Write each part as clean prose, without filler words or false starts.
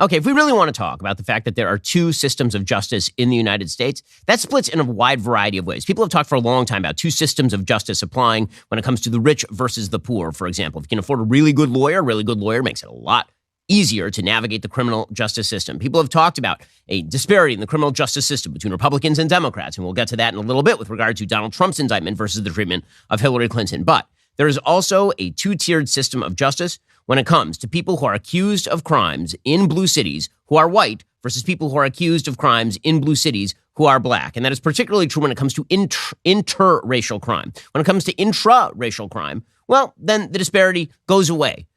Okay, if we really want to talk about the fact that there are two systems of justice in the United States, that splits in a wide variety of ways. People have talked for a long time about two systems of justice applying when it comes to the rich versus the poor, for example. If you can afford a really good lawyer makes it a lot easier to navigate the criminal justice system. People have talked about a disparity in the criminal justice system between Republicans and Democrats, and we'll get to that in a little bit with regard to Donald Trump's indictment versus the treatment of Hillary Clinton. But there is also a two-tiered system of justice when it comes to people who are accused of crimes in blue cities who are white versus people who are accused of crimes in blue cities who are black. And that is particularly true when it comes to interracial crime. When it comes to intra-racial crime, well, then the disparity goes away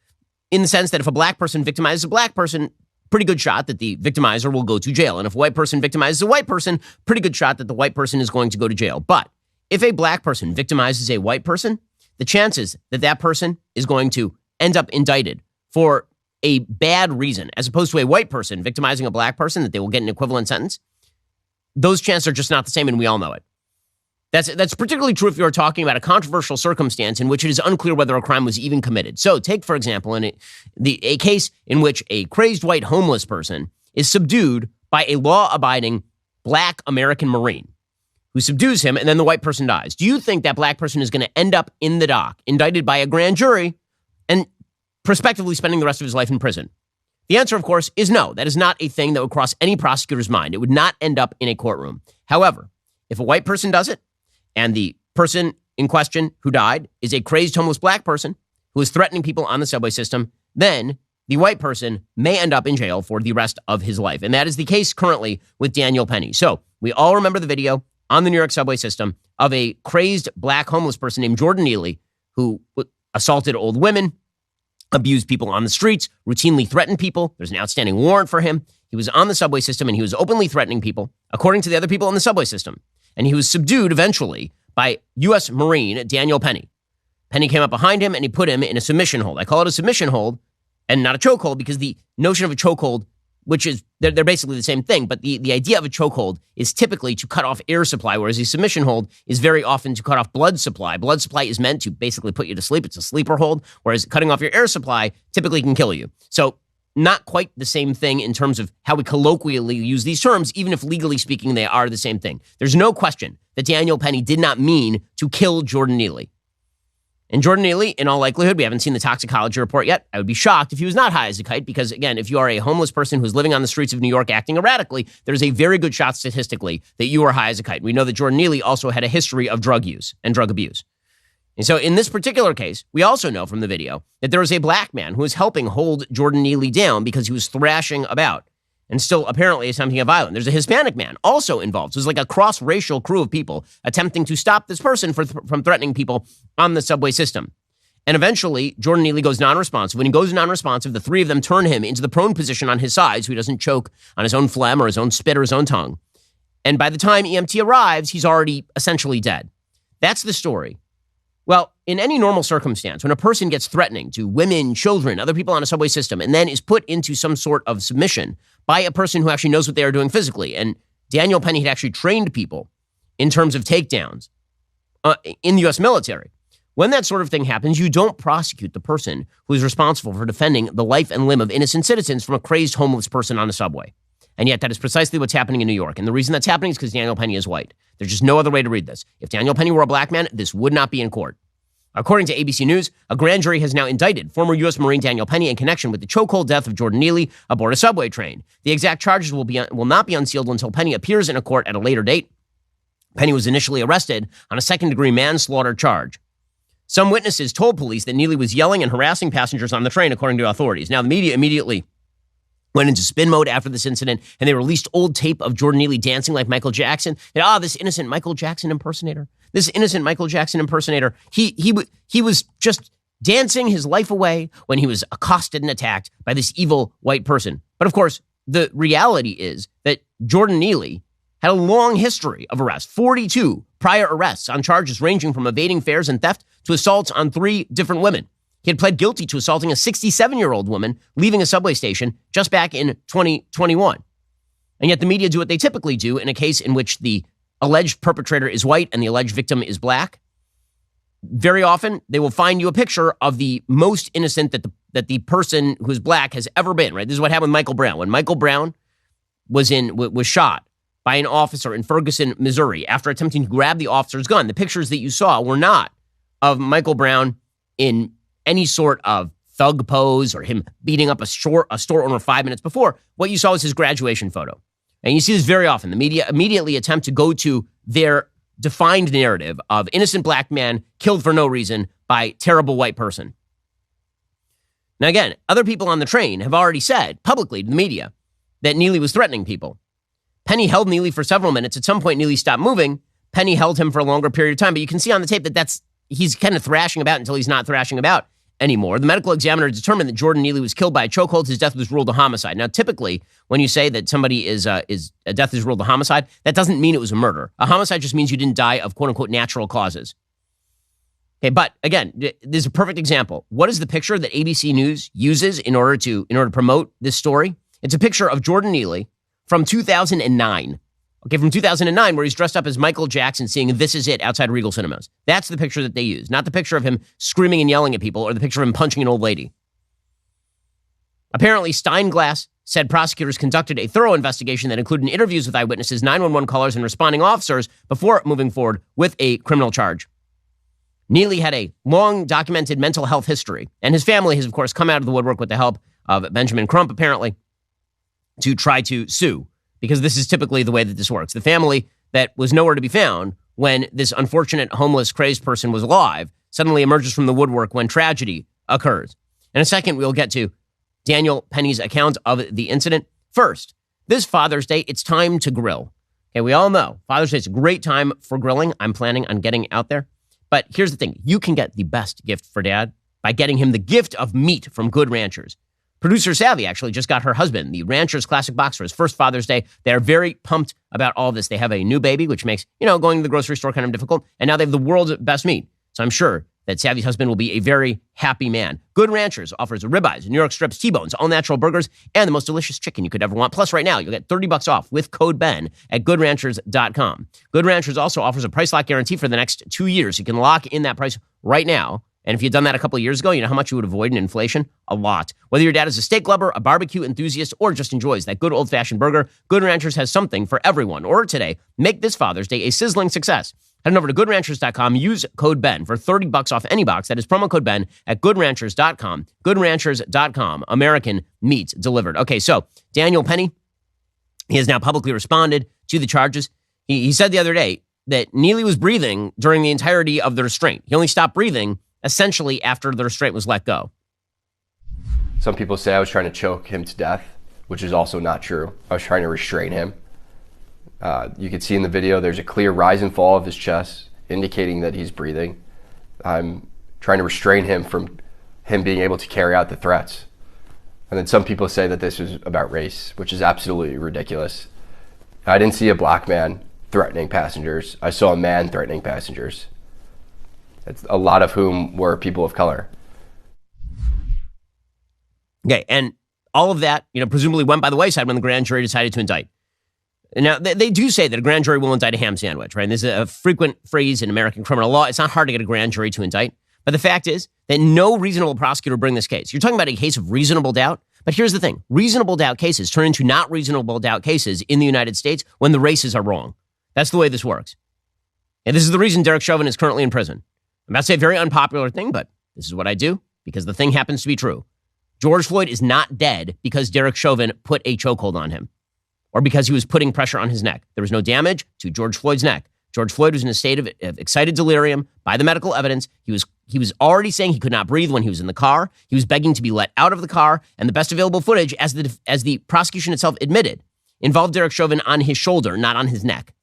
in the sense that if a black person victimizes a black person, pretty good shot that the victimizer will go to jail. And if a white person victimizes a white person, pretty good shot that the white person is going to go to jail. But if a black person victimizes a white person, the chances that that person is going to end up indicted for a bad reason, as opposed to a white person victimizing a black person, that they will get an equivalent sentence, those chances are just not the same, and we all know it. That's particularly true if you're talking about a controversial circumstance in which it is unclear whether a crime was even committed. So take, for example, a case in which a crazed white homeless person is subdued by a law-abiding black American Marine who subdues him, and then the white person dies. Do you think that black person is going to end up in the dock, indicted by a grand jury, and prospectively spending the rest of his life in prison? The answer, of course, is no. That is not a thing that would cross any prosecutor's mind. It would not end up in a courtroom. However, if a white person does it, and the person in question who died is a crazed homeless black person who is threatening people on the subway system, then the white person may end up in jail for the rest of his life. And that is the case currently with Daniel Penny. So we all remember the video on the New York subway system of a crazed black homeless person named Jordan Neal who assaulted old women, abused people on the streets, routinely threatened people. There's an outstanding warrant for him. He was on the subway system and he was openly threatening people, according to the other people on the subway system. And he was subdued eventually by U.S. Marine Daniel Penny. Penny came up behind him and he put him in a submission hold. I call it a submission hold and not a chokehold because the notion of a chokehold, which is, they're basically the same thing, but the idea of a chokehold is typically to cut off air supply, whereas a submission hold is very often to cut off blood supply. Blood supply is meant to basically put you to sleep. It's a sleeper hold, whereas cutting off your air supply typically can kill you. So not quite the same thing in terms of how we colloquially use these terms, even if legally speaking they are the same thing. There's no question that Daniel Penny did not mean to kill Jordan Neal. And Jordan Neal, in all likelihood, we haven't seen the toxicology report yet. I would be shocked if he was not high as a kite because, again, if you are a homeless person who's living on the streets of New York acting erratically, there's a very good shot statistically that you are high as a kite. We know that Jordan Neal also had a history of drug use and drug abuse. And so in this particular case, we also know from the video that there was a black man who was helping hold Jordan Neal down because he was thrashing about and still apparently attempting a violence. There's a Hispanic man also involved. So it was like a cross-racial crew of people attempting to stop this person from threatening people on the subway system. And eventually, Jordan Neal goes non-responsive. When he goes non-responsive, the three of them turn him into the prone position on his side so he doesn't choke on his own phlegm or his own spit or his own tongue. And by the time EMT arrives, he's already essentially dead. That's the story. Well, in any normal circumstance, when a person gets threatening to women, children, other people on a subway system, and then is put into some sort of submission by a person who actually knows what they are doing physically, and Daniel Penny had actually trained people in terms of takedowns in the U.S. military. When that sort of thing happens, you don't prosecute the person who is responsible for defending the life and limb of innocent citizens from a crazed homeless person on a subway. And yet that is precisely what's happening in New York. And the reason that's happening is because Daniel Penny is white. There's just no other way to read this. If Daniel Penny were a black man, this would not be in court. According to ABC News, a grand jury has now indicted former U.S. Marine Daniel Penny in connection with the chokehold death of Jordan Neal aboard a subway train. The exact charges will not be unsealed until Penny appears in a court at a later date. Penny was initially arrested on a second-degree manslaughter charge. Some witnesses told police that Neal was yelling and harassing passengers on the train, according to authorities. Now, the media immediately went into spin mode after this incident, and they released old tape of Jordan Neal dancing like Michael Jackson. This innocent Michael Jackson impersonator. This innocent Michael Jackson impersonator. He was just dancing his life away when he was accosted and attacked by this evil white person. But of course, the reality is that Jordan Neal had a long history of arrests, 42 prior arrests on charges ranging from evading fares and theft to assaults on 3 different women. He had pled guilty to assaulting a 67-year-old woman leaving a subway station just back in 2021. And yet the media do what they typically do in a case in which the alleged perpetrator is white and the alleged victim is black. Very often, they will find you a picture of the most innocent that that the person who's black has ever been, right? This is what happened with Michael Brown. When Michael Brown was shot by an officer in Ferguson, Missouri, after attempting to grab the officer's gun, the pictures that you saw were not of Michael Brown in any sort of thug pose or him beating up a store owner 5 minutes before. What you saw was his graduation photo. And you see this very often. The media immediately attempt to go to their defined narrative of innocent black man killed for no reason by terrible white person. Now, again, other people on the train have already said publicly to the media that Neely was threatening people. Penny held Neely for several minutes. At some point, Neely stopped moving. Penny held him for a longer period of time. But you can see on the tape that he's kind of thrashing about until he's not thrashing about anymore. The medical examiner determined that Jordan Neely was killed by a chokehold. His death was ruled a homicide. Now, typically, when you say that somebody a death is ruled a homicide, that doesn't mean it was a murder. A homicide just means you didn't die of quote unquote natural causes. Okay, but again, this is a perfect example. What is the picture that ABC News uses in order to promote this story? It's a picture of Jordan Neely from 2009. Okay, from 2009, where he's dressed up as Michael Jackson singing This Is It outside Regal Cinemas. That's the picture that they use, not the picture of him screaming and yelling at people or the picture of him punching an old lady. Apparently, Steinglass said prosecutors conducted a thorough investigation that included interviews with eyewitnesses, 911 callers, and responding officers before moving forward with a criminal charge. Neely had a long documented mental health history, and his family has, of course, come out of the woodwork with the help of Benjamin Crump, apparently, to try to sue. Because this is typically the way that this works. The family that was nowhere to be found when this unfortunate homeless crazed person was alive suddenly emerges from the woodwork when tragedy occurs. In a second, we'll get to Daniel Penny's account of the incident. First, this Father's Day, it's time to grill. Okay, we all know Father's Day is a great time for grilling. I'm planning on getting out there. But here's the thing. You can get the best gift for Dad by getting him the gift of meat from Good Ranchers. Producer Savvy actually just got her husband the Rancher's Classic Box for his first Father's Day. They are very pumped about all of this. They have a new baby, which makes, going to the grocery store kind of difficult. And now they have the world's best meat. So I'm sure that Savvy's husband will be a very happy man. Good Ranchers offers ribeyes, New York strips, T-bones, all natural burgers, and the most delicious chicken you could ever want. Plus, right now, you'll get $30 off with code BEN at goodranchers.com. Good Ranchers also offers a price lock guarantee for the next 2 years. You can lock in that price right now. And if you'd done that a couple of years ago, you know how much you would avoid in inflation? A lot. Whether your dad is a steak lover, a barbecue enthusiast, or just enjoys that good old-fashioned burger, Good Ranchers has something for everyone. Order today. Make this Father's Day a sizzling success. Head on over to goodranchers.com. Use code BEN for $30 off any box. That is promo code BEN at goodranchers.com. Goodranchers.com. American meat delivered. Okay, so Daniel Penny, he has now publicly responded to the charges. He said the other day that Neely was breathing during the entirety of the restraint. He only stopped breathing essentially after the restraint was let go. Some people say I was trying to choke him to death, which is also not true. I was trying to restrain him. You can see in the video there's a clear rise and fall of his chest, indicating that he's breathing. I'm trying to restrain him from him being able to carry out the threats. And then some people say that this is about race, which is absolutely ridiculous. I didn't see a black man threatening passengers. I saw a man threatening passengers. A lot of whom were people of color. Okay, and all of that, presumably went by the wayside when the grand jury decided to indict. Now, they do say that a grand jury will indict a ham sandwich, right? And this is a frequent phrase in American criminal law. It's not hard to get a grand jury to indict. But the fact is that no reasonable prosecutor will bring this case. You're talking about a case of reasonable doubt. But here's the thing. Reasonable doubt cases turn into not reasonable doubt cases in the United States when the races are wrong. That's the way this works. And this is the reason Derek Chauvin is currently in prison. I'm about to say a very unpopular thing, but this is what I do because the thing happens to be true. George Floyd is not dead because Derek Chauvin put a chokehold on him or because he was putting pressure on his neck. There was no damage to George Floyd's neck. George Floyd was in a state of excited delirium by the medical evidence. He was already saying he could not breathe when he was in the car. He was begging to be let out of the car, and the best available footage, as the prosecution itself admitted, involved Derek Chauvin on his shoulder, not on his neck.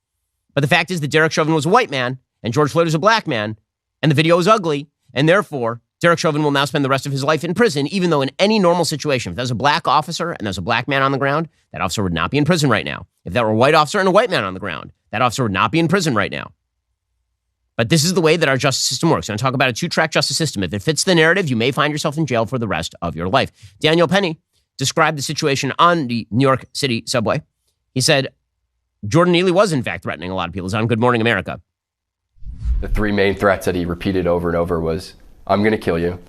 But the fact is that Derek Chauvin was a white man and George Floyd was a black man, and the video is ugly, and therefore, Derek Chauvin will now spend the rest of his life in prison, even though in any normal situation, if there's a black officer and there's a black man on the ground, that officer would not be in prison right now. If there were a white officer and a white man on the ground, that officer would not be in prison right now. But this is the way that our justice system works. I'm going to talk about a two-track justice system. If it fits the narrative, you may find yourself in jail for the rest of your life. Daniel Penny described the situation on the New York City subway. He said, Jordan Neely was, in fact, threatening a lot of people. It's on Good Morning America. The three main threats that he repeated over and over was, I'm going to kill you.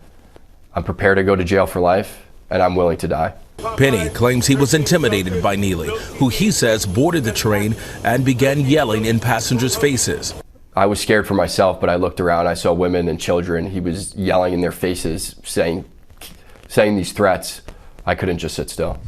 I'm prepared to go to jail for life, and I'm willing to die. Penny claims he was intimidated by Neely, who he says boarded the train and began yelling in passengers' faces. I was scared for myself, but I looked around, I saw women and children. He was yelling in their faces, saying these threats. I couldn't just sit still.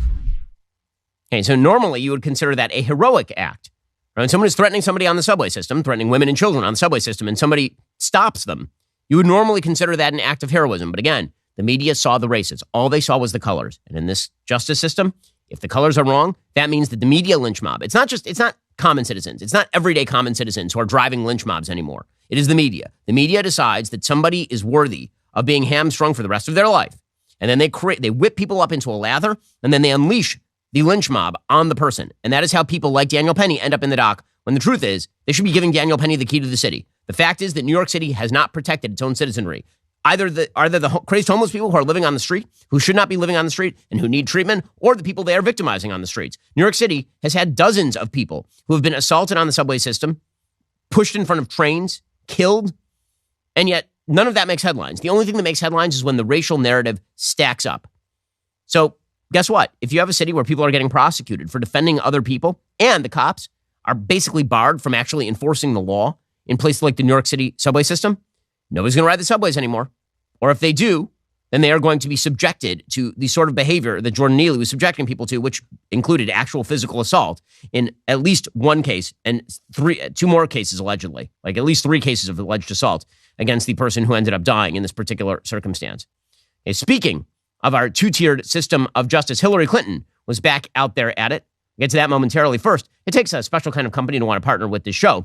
Okay, so normally you would consider that a heroic act. When someone is threatening somebody on the subway system, threatening women and children on the subway system, and somebody stops them, you would normally consider that an act of heroism. But again, the media saw the races. All they saw was the colors. And in this justice system, if the colors are wrong, that means that the media lynch mob, it's not common citizens. It's not everyday common citizens who are driving lynch mobs anymore. It is the media. The media decides that somebody is worthy of being hamstrung for the rest of their life. And then they whip people up into a lather, and then they unleash the lynch mob on the person. And that is how people like Daniel Penny end up in the dock, when the truth is they should be giving Daniel Penny the key to the city. The fact is that New York City has not protected its own citizenry. Either the crazed homeless people who are living on the street, who should not be living on the street and who need treatment, or the people they are victimizing on the streets. New York City has had dozens of people who have been assaulted on the subway system, pushed in front of trains, killed, and yet none of that makes headlines. The only thing that makes headlines is when the racial narrative stacks up. So guess what? If you have a city where people are getting prosecuted for defending other people and the cops are basically barred from actually enforcing the law in places like the New York City subway system, nobody's going to ride the subways anymore. Or if they do, then they are going to be subjected to the sort of behavior that Jordan Neal was subjecting people to, which included actual physical assault in at least one case and two more cases allegedly, like at least 3 cases of alleged assault against the person who ended up dying in this particular circumstance. Okay, speaking of our 2-tiered system of justice, Hillary Clinton was back out there at it. We'll get to that momentarily. First, it takes a special kind of company to want to partner with this show.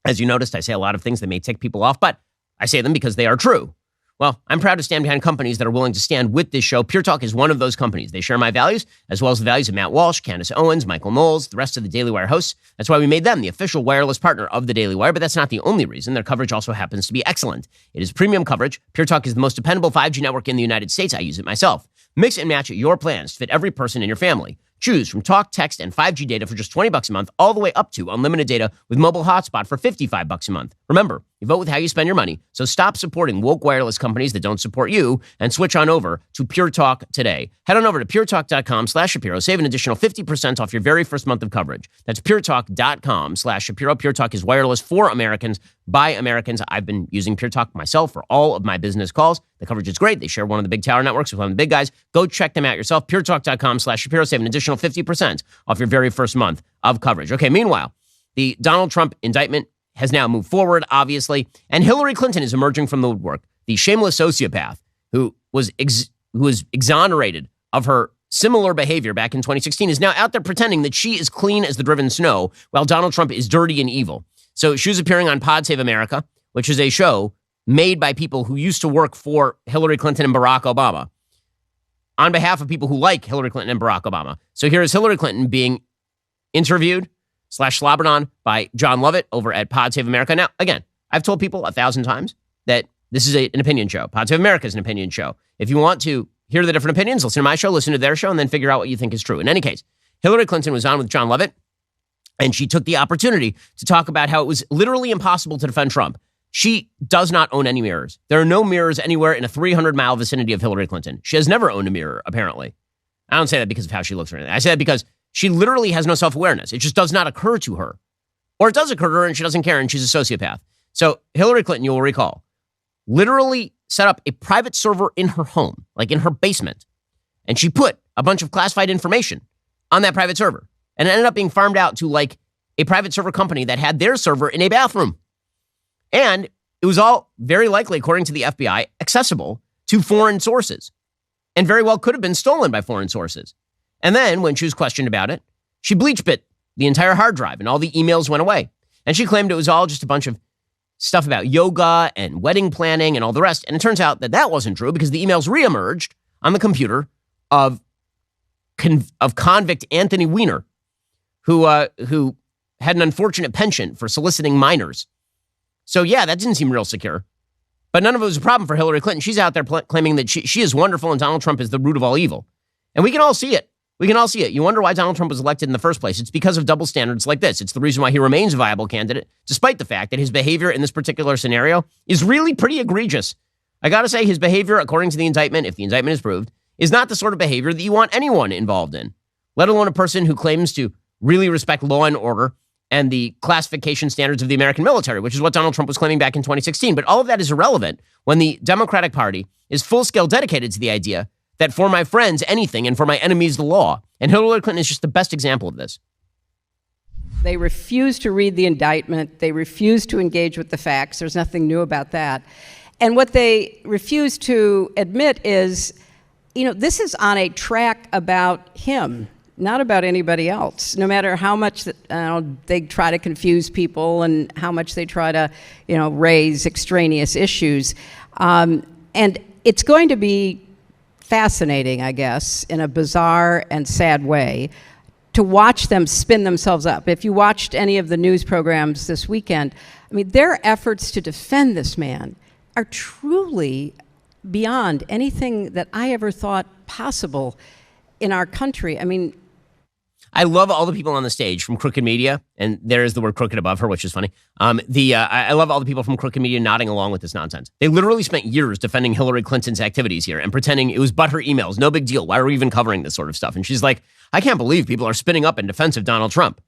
As you noticed, I say a lot of things that may tick people off, but I say them because they are true. Well, I'm proud to stand behind companies that are willing to stand with this show. Pure Talk is one of those companies. They share my values, as well as the values of Matt Walsh, Candace Owens, Michael Knowles, the rest of the Daily Wire hosts. That's why we made them the official wireless partner of the Daily Wire, but that's not the only reason. Their coverage also happens to be excellent. It is premium coverage. Pure Talk is the most dependable 5G network in the United States. I use it myself. Mix and match your plans to fit every person in your family. Choose from talk, text, and 5G data for just $20 a month, all the way up to unlimited data with mobile hotspot for $55 a month. Remember, you vote with how you spend your money, so stop supporting woke wireless companies that don't support you and switch on over to Pure Talk today. Head on over to puretalk.com/Shapiro. Save an additional 50% off your very first month of coverage. That's puretalk.com/Shapiro. Pure Talk is wireless for Americans by Americans. I've been using Pure Talk myself for all of my business calls. The coverage is great. They share one of the big tower networks with one of the big guys. Go check them out yourself. puretalk.com/Shapiro. Save an additional 50% off your very first month of coverage. Okay, meanwhile, the Donald Trump indictment has now moved forward, obviously, and Hillary Clinton is emerging from the woodwork. The shameless sociopath who was exonerated of her similar behavior back in 2016 is now out there pretending that she is clean as the driven snow while Donald Trump is dirty and evil. So she was appearing on Pod Save America, which is a show made by people who used to work for Hillary Clinton and Barack Obama on behalf of people who like Hillary Clinton and Barack Obama. So here is Hillary Clinton being interviewed / slobbered on by John Lovett over at Pod Save America. Now, again, I've told people 1,000 times that this is an opinion show. Pod Save America is an opinion show. If you want to hear the different opinions, listen to my show, listen to their show, and then figure out what you think is true. In any case, Hillary Clinton was on with John Lovett, and she took the opportunity to talk about how it was literally impossible to defend Trump. She does not own any mirrors. There are no mirrors anywhere in a 300-mile vicinity of Hillary Clinton. She has never owned a mirror, apparently. I don't say that because of how she looks or anything. I say that because she literally has no self-awareness. It just does not occur to her. Or it does occur to her and she doesn't care and she's a sociopath. So Hillary Clinton, you will recall, literally set up a private server in her home, like in her basement. And she put a bunch of classified information on that private server. And it ended up being farmed out to like a private server company that had their server in a bathroom. And it was all very likely, according to the FBI, accessible to foreign sources and very well could have been stolen by foreign sources. And then when she was questioned about it, she bleach bit the entire hard drive and all the emails went away. And she claimed it was all just a bunch of stuff about yoga and wedding planning and all the rest. And it turns out that that wasn't true because the emails reemerged on the computer of convict Anthony Weiner, who had an unfortunate penchant for soliciting minors. So yeah, that didn't seem real secure. But none of it was a problem for Hillary Clinton. She's out there claiming that she is wonderful and Donald Trump is the root of all evil. And we can all see it. We can all see it. You wonder why Donald Trump was elected in the first place. It's because of double standards like this. It's the reason why he remains a viable candidate, despite the fact that his behavior in this particular scenario is really pretty egregious. I got to say, his behavior, according to the indictment, if the indictment is proved, is not the sort of behavior that you want anyone involved in, let alone a person who claims to really respect law and order and the classification standards of the American military, which is what Donald Trump was claiming back in 2016. But all of that is irrelevant when the Democratic Party is full-scale dedicated to the idea that for my friends, anything, and for my enemies, the law. And Hillary Clinton is just the best example of this. They refuse to read the indictment. They refuse to engage with the facts. There's nothing new about that. And what they refuse to admit is, this is on a track about him, not about anybody else. No matter how much they try to confuse people and how much they try to, raise extraneous issues. And it's going to be fascinating, I guess, in a bizarre and sad way, to watch them spin themselves up. If you watched any of the news programs this weekend, their efforts to defend this man are truly beyond anything that I ever thought possible in our country. I love all the people on the stage from Crooked Media, and there is the word crooked above her, which is funny. I love all the people from Crooked Media nodding along with this nonsense. They literally spent years defending Hillary Clinton's activities here and pretending it was but her emails, no big deal. Why are we even covering this sort of stuff? And she's like, I can't believe people are spinning up in defense of Donald Trump.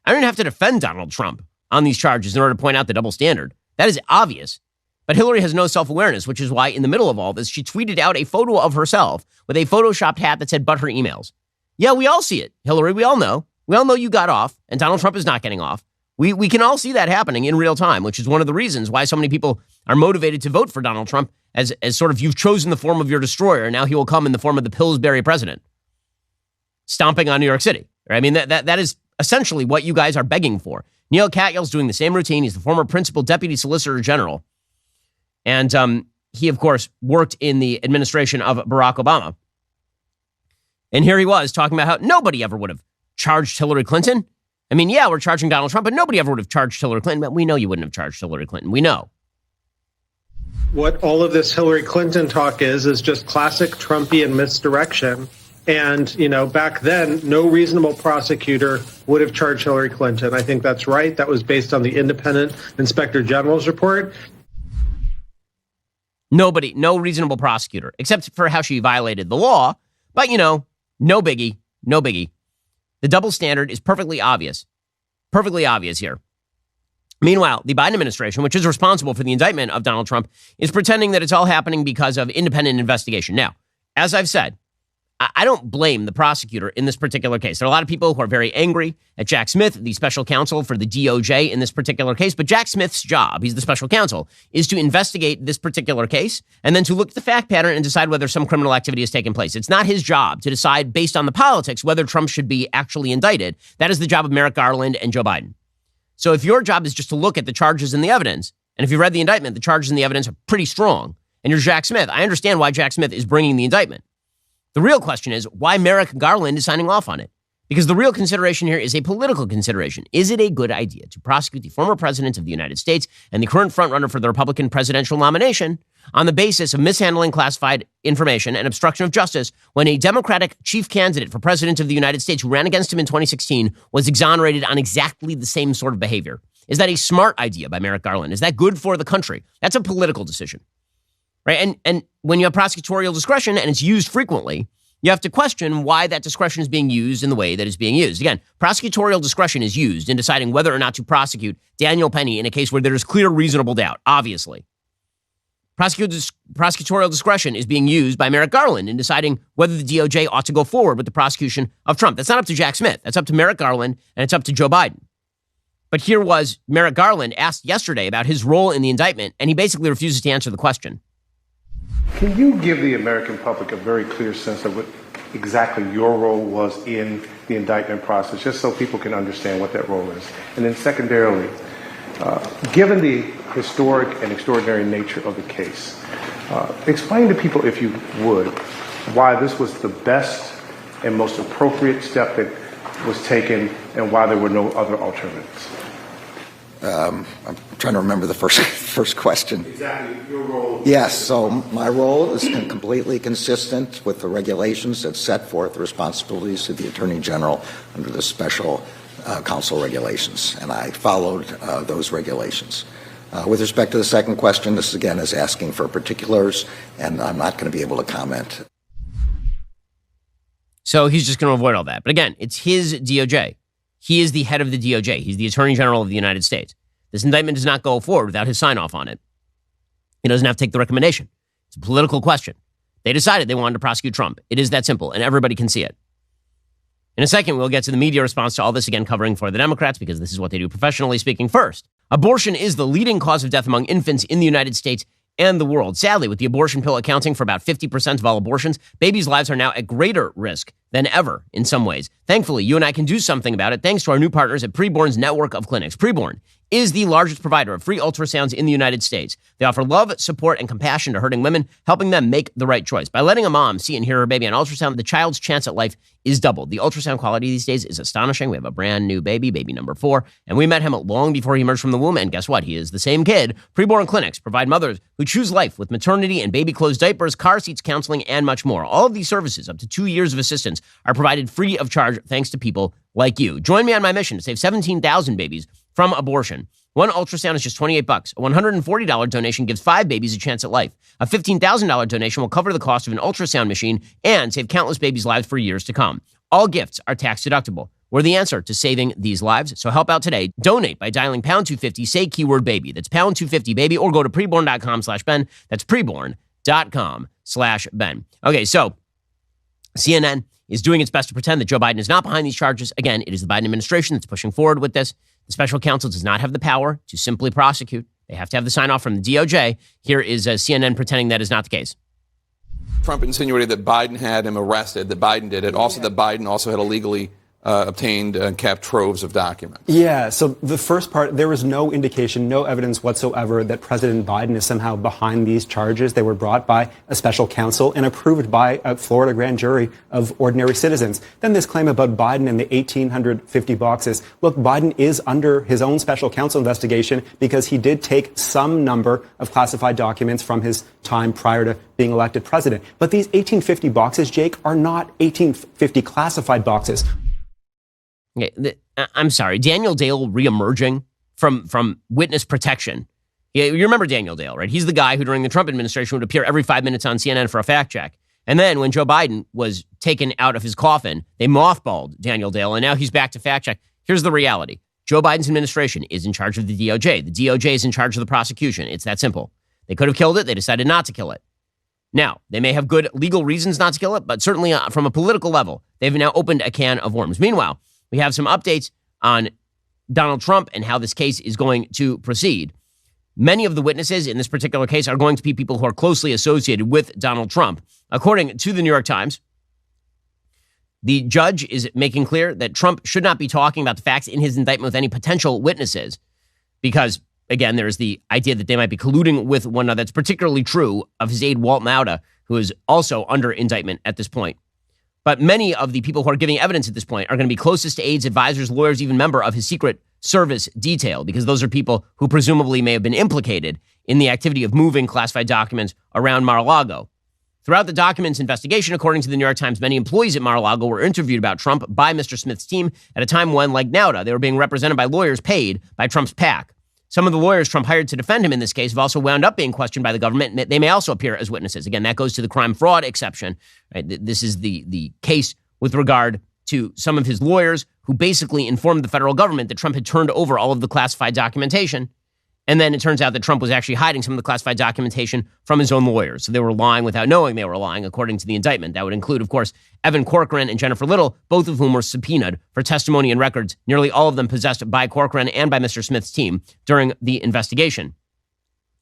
I don't have to defend Donald Trump on these charges in order to point out the double standard. That is obvious. But Hillary has no self-awareness, which is why in the middle of all this, she tweeted out a photo of herself with a photoshopped hat that said but her emails. Yeah, we all see it, Hillary. We all know. We all know you got off, and Donald Trump is not getting off. We can all see that happening in real time, which is one of the reasons why so many people are motivated to vote for Donald Trump as sort of you've chosen the form of your destroyer, and now he will come in the form of the Pillsbury president, stomping on New York City. That is essentially what you guys are begging for. Neal Katyal's doing the same routine. He's the former principal deputy solicitor general. And he, of course, worked in the administration of Barack Obama. And here he was talking about how nobody ever would have charged Hillary Clinton. Yeah, we're charging Donald Trump, but nobody ever would have charged Hillary Clinton. But we know you wouldn't have charged Hillary Clinton. We know. What all of this Hillary Clinton talk is just classic Trumpian misdirection. And, back then, no reasonable prosecutor would have charged Hillary Clinton. I think that's right. That was based on the independent inspector general's report. Nobody, no reasonable prosecutor, except for how she violated the law. But, no biggie, no biggie. The double standard is perfectly obvious here. Meanwhile, the Biden administration, which is responsible for the indictment of Donald Trump, is pretending that it's all happening because of independent investigation. Now, as I've said, I don't blame the prosecutor in this particular case. There are a lot of people who are very angry at Jack Smith, the special counsel for the DOJ in this particular case. But Jack Smith's job, he's the special counsel, is to investigate this particular case and then to look at the fact pattern and decide whether some criminal activity has taken place. It's not his job to decide based on the politics whether Trump should be actually indicted. That is the job of Merrick Garland and Joe Biden. So if your job is just to look at the charges and the evidence, and if you read the indictment, the charges and the evidence are pretty strong, and you're Jack Smith, I understand why Jack Smith is bringing the indictment. The real question is why Merrick Garland is signing off on it. Because the real consideration here is a political consideration. Is it a good idea to prosecute the former president of the United States and the current frontrunner for the Republican presidential nomination on the basis of mishandling classified information and obstruction of justice when a Democratic chief candidate for president of the United States who ran against him in 2016 was exonerated on exactly the same sort of behavior? Is that a smart idea by Merrick Garland? Is that good for the country? That's a political decision. Right. And when you have prosecutorial discretion and it's used frequently, you have to question why that discretion is being used in the way that it's being used. Again, prosecutorial discretion is used in deciding whether or not to prosecute Daniel Penny in a case where there is clear, reasonable doubt, obviously. Prosecutorial discretion is being used by Merrick Garland in deciding whether the DOJ ought to go forward with the prosecution of Trump. That's not up to Jack Smith. That's up to Merrick Garland, and it's up to Joe Biden. But here was Merrick Garland asked yesterday about his role in the indictment, and he basically refuses to answer the question. Can you give the American public a very clear sense of what exactly your role was in the indictment process, just so people can understand what that role is? And then secondarily, given the historic and extraordinary nature of the case, explain to people, if you would, why this was the best and most appropriate step that was taken and why there were no other alternatives. I'm trying to remember the first question. Exactly, your role. Yes, so my role is completely consistent with the regulations that set forth the responsibilities of the Attorney General under the special counsel regulations, and I followed those regulations. With respect to the second question, this again is asking for particulars, and I'm not going to be able to comment. So he's just going to avoid all that. But again, it's his DOJ. He is the head of the DOJ. He's the Attorney General of the United States. This indictment does not go forward without his sign-off on it. He doesn't have to take the recommendation. It's a political question. They decided they wanted to prosecute Trump. It is that simple, and everybody can see it. In a second, we'll get to the media response to all this, again covering for the Democrats, because this is what they do professionally speaking. First, abortion is the leading cause of death among infants in the United States and the world. Sadly, with the abortion pill accounting for about 50% of all abortions, babies' lives are now at greater risk than ever in some ways. Thankfully, you and I can do something about it thanks to our new partners at Preborn's network of clinics. Preborn is the largest provider of free ultrasounds in the United States. They offer love, support, and compassion to hurting women, helping them make the right choice. By letting a mom see and hear her baby on ultrasound, the child's chance at life is doubled. The ultrasound quality these days is astonishing. We have a brand new baby number 4, and we met him long before he emerged from the womb, and guess what? He is the same kid. Preborn clinics provide mothers who choose life with maternity and baby clothes, diapers, car seats, counseling, and much more. All of these services, up to 2 years of assistance, are provided free of charge thanks to people like you. Join me on my mission to save 17,000 babies from abortion. One ultrasound is just $28. A $140 donation gives 5 babies a chance at life. A $15,000 donation will cover the cost of an ultrasound machine and save countless babies' lives for years to come. All gifts are tax deductible. We're the answer to saving these lives, so help out today. Donate by dialing pound 250, say keyword baby. That's pound 250 baby, or go to preborn.com/Ben. That's preborn.com/Ben. Okay, so CNN is doing its best to pretend that Joe Biden is not behind these charges. Again, it is the Biden administration that's pushing forward with this. The special counsel does not have the power to simply prosecute. They have to have the sign-off from the DOJ. Here is CNN pretending that is not the case. Trump insinuated that Biden had him arrested, that Biden did it, also that Biden also had illegally obtained and kept troves of documents. Yeah, so the first part, there was no indication, no evidence whatsoever that President Biden is somehow behind these charges. They were brought by a special counsel and approved by a Florida grand jury of ordinary citizens. Then this claim about Biden and the 1,850 boxes. Look, Biden is under his own special counsel investigation because he did take some number of classified documents from his time prior to being elected president. But these 1,850 boxes, Jake, are not 1,850 classified boxes. Okay, I'm sorry. Daniel Dale reemerging from witness protection. Yeah, you remember Daniel Dale, right? He's the guy who during the Trump administration would appear every 5 minutes on CNN for a fact check. And then when Joe Biden was taken out of his coffin, they mothballed Daniel Dale, and now he's back to fact check. Here's the reality. Joe Biden's administration is in charge of the DOJ. The DOJ is in charge of the prosecution. It's that simple. They could have killed it. They decided not to kill it. Now, they may have good legal reasons not to kill it, but certainly from a political level, they've now opened a can of worms. Meanwhile, we have some updates on Donald Trump and how this case is going to proceed. Many of the witnesses in this particular case are going to be people who are closely associated with Donald Trump. According to the New York Times, the judge is making clear that Trump should not be talking about the facts in his indictment with any potential witnesses because, again, there is the idea that they might be colluding with one another. That's particularly true of his aide, Walt Nauta, who is also under indictment at this point. But many of the people who are giving evidence at this point are going to be closest to aides, advisors, lawyers, even member of his Secret Service detail, because those are people who presumably may have been implicated in the activity of moving classified documents around Mar-a-Lago. Throughout the documents investigation, according to the New York Times, many employees at Mar-a-Lago were interviewed about Trump by Mr. Smith's team at a time when, like Nauta, they were being represented by lawyers paid by Trump's PAC. Some of the lawyers Trump hired to defend him in this case have also wound up being questioned by the government, and they may also appear as witnesses. Again, that goes to the crime fraud exception. Right? This is the case with regard to some of his lawyers who basically informed the federal government that Trump had turned over all of the classified documentation. And then it turns out that Trump was actually hiding some of the classified documentation from his own lawyers. So they were lying without knowing they were lying, according to the indictment. That would include, of course, Evan Corcoran and Jennifer Little, both of whom were subpoenaed for testimony and records, nearly all of them possessed by Corcoran and by Mr. Smith's team during the investigation.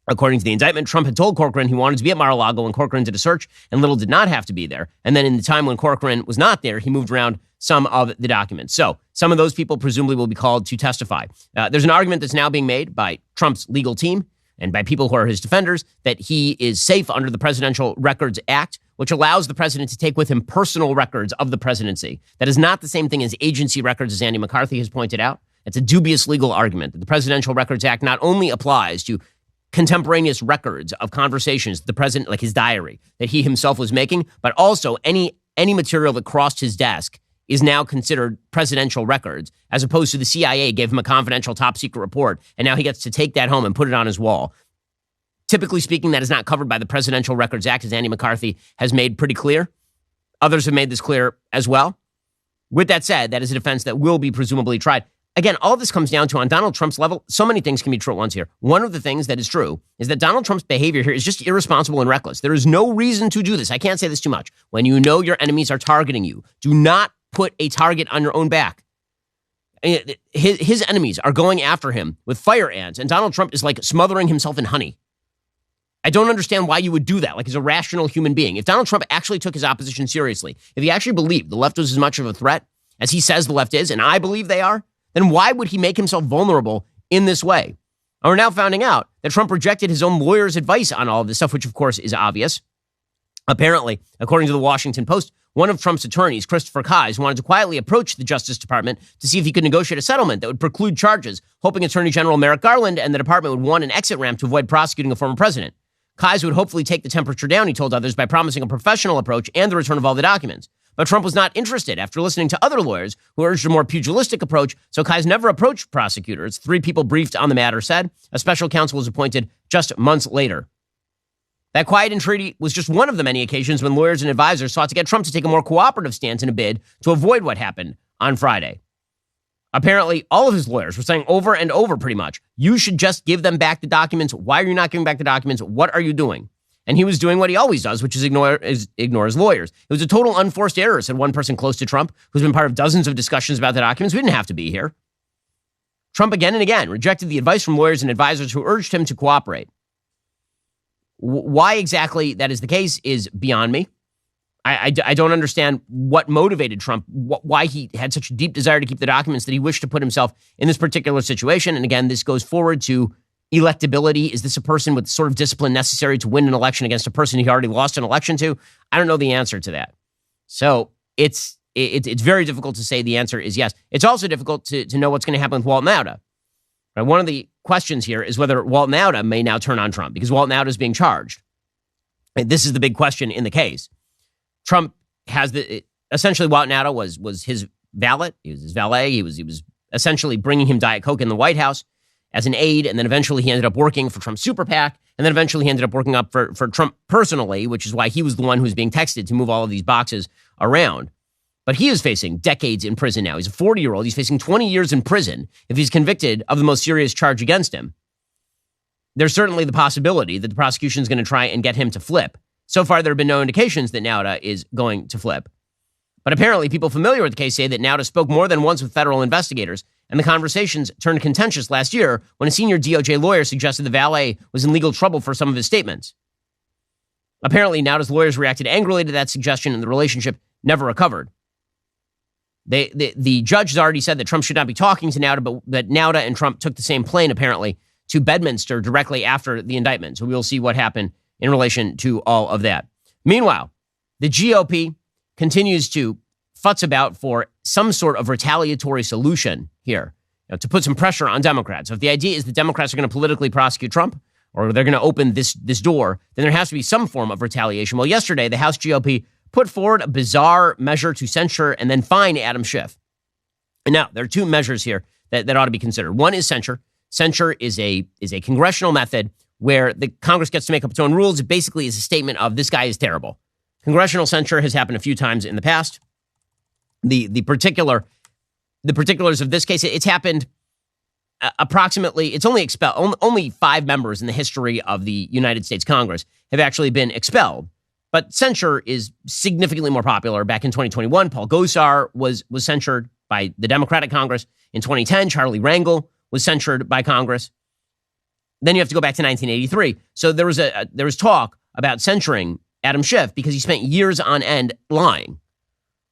According to the indictment, Trump had told Corcoran he wanted to be at Mar-a-Lago when Corcoran did a search, and Little did not have to be there. And then in the time when Corcoran was not there, he moved around some of the documents. So some of those people presumably will be called to testify. There's an argument that's now being made by Trump's legal team and by people who are his defenders that he is safe under the Presidential Records Act, which allows the president to take with him personal records of the presidency. That is not the same thing as agency records, as Andy McCarthy has pointed out. It's a dubious legal argument that the Presidential Records Act not only applies to contemporaneous records of conversations the president, like his diary, that he himself was making, but also any material that crossed his desk is now considered presidential records, as opposed to the CIA gave him a confidential top secret report, and now he gets to take that home and put it on his wall. Typically speaking, that is not covered by the Presidential Records Act, as Andy McCarthy has made pretty clear. Others have made this clear as well. With that said, that is a defense that will be presumably tried. Again, all of this comes down to, on Donald Trump's level, so many things can be true at once here. One of the things that is true is that Donald Trump's behavior here is just irresponsible and reckless. There is no reason to do this. I can't say this too much. When you know your enemies are targeting you, do not put a target on your own back. His enemies are going after him with fire ants, and Donald Trump is like smothering himself in honey. I don't understand why you would do that, like he's a rational human being. If Donald Trump actually took his opposition seriously, if he actually believed the left was as much of a threat as he says the left is, and I believe they are, then why would he make himself vulnerable in this way? And we're now finding out that Trump rejected his own lawyer's advice on all of this stuff, which of course is obvious. Apparently, according to the Washington Post, one of Trump's attorneys, Christopher Kise, wanted to quietly approach the Justice Department to see if he could negotiate a settlement that would preclude charges, hoping Attorney General Merrick Garland and the department would want an exit ramp to avoid prosecuting a former president. Kise would hopefully take the temperature down, he told others, by promising a professional approach and the return of all the documents. But Trump was not interested after listening to other lawyers who urged a more pugilistic approach, so Kise never approached prosecutors. 3 people briefed on the matter said. A special counsel was appointed just months later. That quiet entreaty was just one of the many occasions when lawyers and advisors sought to get Trump to take a more cooperative stance in a bid to avoid what happened on Friday. Apparently, all of his lawyers were saying over and over pretty much, you should just give them back the documents. Why are you not giving back the documents? What are you doing? And he was doing what he always does, which is ignore his lawyers. It was a total unforced error, said one person close to Trump, who's been part of dozens of discussions about the documents. We didn't have to be here. Trump again and again rejected the advice from lawyers and advisors who urged him to cooperate. Why exactly that is the case is beyond me. I don't understand what motivated Trump, why he had such a deep desire to keep the documents that he wished to put himself in this particular situation. And again, this goes forward to electability. Is this a person with the sort of discipline necessary to win an election against a person he already lost an election to? I don't know the answer to that. So it's very difficult to say the answer is yes. It's also difficult to know what's going to happen with Walt Nauta. Right? One of the questions here is whether Walt Nauta may now turn on Trump, because Walt Nauta is being charged. And this is the big question in the case. Trump has essentially Walt Nauta was his valet. He was his valet. He was essentially bringing him Diet Coke in the White House as an aide, and then eventually he ended up working for Trump's super PAC, and then eventually he ended up working up for Trump personally, which is why he was the one who's being texted to move all of these boxes around. But he is facing decades in prison now. He's a 40-year-old. He's facing 20 years in prison if he's convicted of the most serious charge against him. There's certainly the possibility that the prosecution is going to try and get him to flip. So far, there have been no indications that Nauta is going to flip. But apparently, people familiar with the case say that Nauta spoke more than once with federal investigators, and the conversations turned contentious last year when a senior DOJ lawyer suggested the valet was in legal trouble for some of his statements. Apparently, Nauta's lawyers reacted angrily to that suggestion, and the relationship never recovered. The judge has already said that Trump should not be talking to Nauta, but that Nauta and Trump took the same plane, apparently, to Bedminster directly after the indictment. So we'll see what happened in relation to all of that. Meanwhile, the GOP continues to futz about for some sort of retaliatory solution here, to put some pressure on Democrats. So if the idea is that Democrats are going to politically prosecute Trump, or they're going to open this door, then there has to be some form of retaliation. Well, yesterday, the House GOP put forward a bizarre measure to censure and then fine Adam Schiff. And now, there are 2 measures here that ought to be considered. One is censure. Censure is a congressional method where the Congress gets to make up its own rules. It basically is a statement of this guy is terrible. Congressional censure has happened a few times in the past. The particulars of this case, it's happened approximately, it's only expelled. Only 5 members in the history of the United States Congress have actually been expelled. But censure is significantly more popular. Back in 2021, Paul Gosar was censured by the Democratic Congress. In 2010, Charlie Rangel was censured by Congress. Then you have to go back to 1983. So there was talk about censuring Adam Schiff because he spent years on end lying,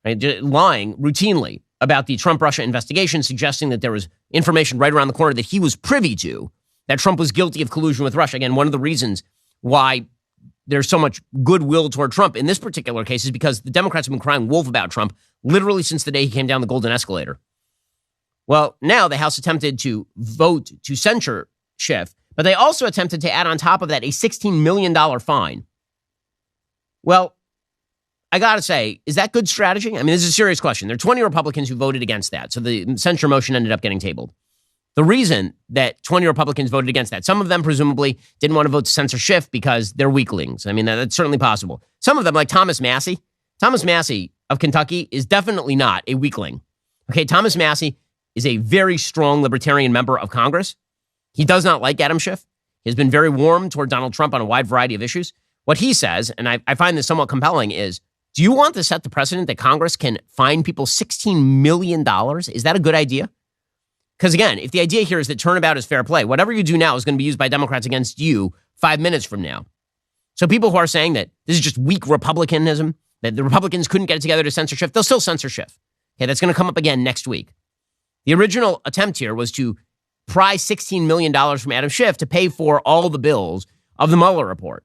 right? Lying routinely about the Trump-Russia investigation, suggesting that there was information right around the corner that he was privy to, that Trump was guilty of collusion with Russia. Again, one of the reasons why there's so much goodwill toward Trump in this particular case is because the Democrats have been crying wolf about Trump literally since the day he came down the golden escalator. Well, now the House attempted to vote to censure Schiff, but they also attempted to add on top of that a $16 million fine. Well, I got to say, is that good strategy? I mean, this is a serious question. There are 20 Republicans who voted against that. So the censure motion ended up getting tabled. The reason that 20 Republicans voted against that, some of them presumably didn't want to vote to censure Schiff because they're weaklings. I mean, that's certainly possible. Some of them, like Thomas Massie of Kentucky, is definitely not a weakling. Okay, Thomas Massie is a very strong libertarian member of Congress. He does not like Adam Schiff. He has been very warm toward Donald Trump on a wide variety of issues. What he says, and I find this somewhat compelling, is, do you want to set the precedent that Congress can fine people $16 million? Is that a good idea? Because again, if the idea here is that turnabout is fair play, whatever you do now is going to be used by Democrats against you 5 minutes from now. So people who are saying that this is just weak Republicanism, that the Republicans couldn't get it together to censor Schiff, they'll still censor Schiff. Okay, that's going to come up again next week. The original attempt here was to pry $16 million from Adam Schiff to pay for all the bills of the Mueller report.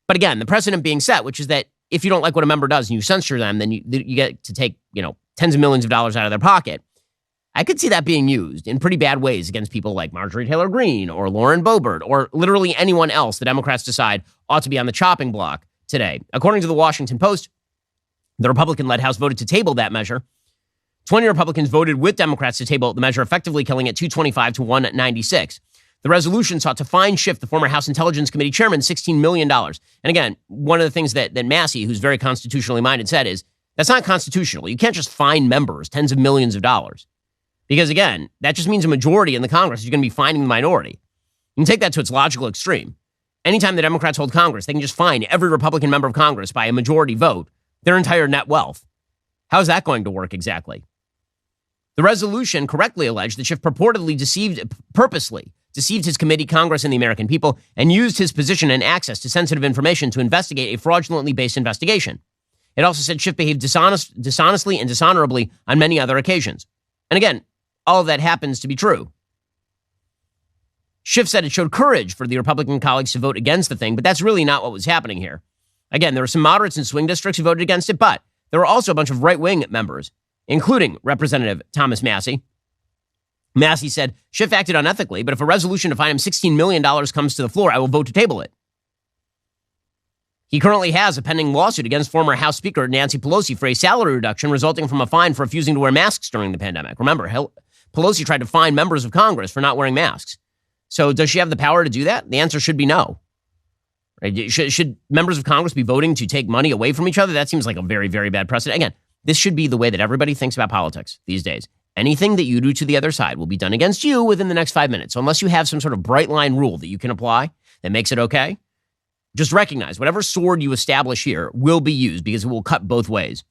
But again, the precedent being set, which is that if you don't like what a member does and you censure them, then you get to take, tens of millions of dollars out of their pocket. I could see that being used in pretty bad ways against people like Marjorie Taylor Greene or Lauren Boebert or literally anyone else the Democrats decide ought to be on the chopping block today. According to the Washington Post, the Republican-led House voted to table that measure. 20 Republicans voted with Democrats to table the measure, effectively killing it 225 to 196. The resolution sought to fine Schiff, the former House Intelligence Committee chairman, $16 million. And again, one of the things that Massie, who's very constitutionally minded, said is, that's not constitutional. You can't just fine members tens of millions of dollars. Because again, that just means a majority in the Congress is going to be fining the minority. You can take that to its logical extreme. Anytime the Democrats hold Congress, they can just fine every Republican member of Congress by a majority vote their entire net wealth. How is that going to work exactly? The resolution correctly alleged that Schiff purportedly purposely deceived his committee, Congress, and the American people, and used his position and access to sensitive information to investigate a fraudulently based investigation. It also said Schiff behaved dishonestly and dishonorably on many other occasions. And again, all of that happens to be true. Schiff said it showed courage for the Republican colleagues to vote against the thing, but that's really not what was happening here. Again, there were some moderates in swing districts who voted against it, but there were also a bunch of right-wing members, including Representative Thomas Massie. Massie said, Schiff acted unethically, but if a resolution to fine him $16 million comes to the floor, I will vote to table it. He currently has a pending lawsuit against former House Speaker Nancy Pelosi for a salary reduction resulting from a fine for refusing to wear masks during the pandemic. Remember, Pelosi tried to fine members of Congress for not wearing masks. So does she have the power to do that? The answer should be no. Right? Should members of Congress be voting to take money away from each other? That seems like a very, very bad precedent. Again, this should be the way that everybody thinks about politics these days. Anything that you do to the other side will be done against you within the next 5 minutes. So unless you have some sort of bright line rule that you can apply that makes it okay, just recognize whatever sword you establish here will be used because it will cut both ways.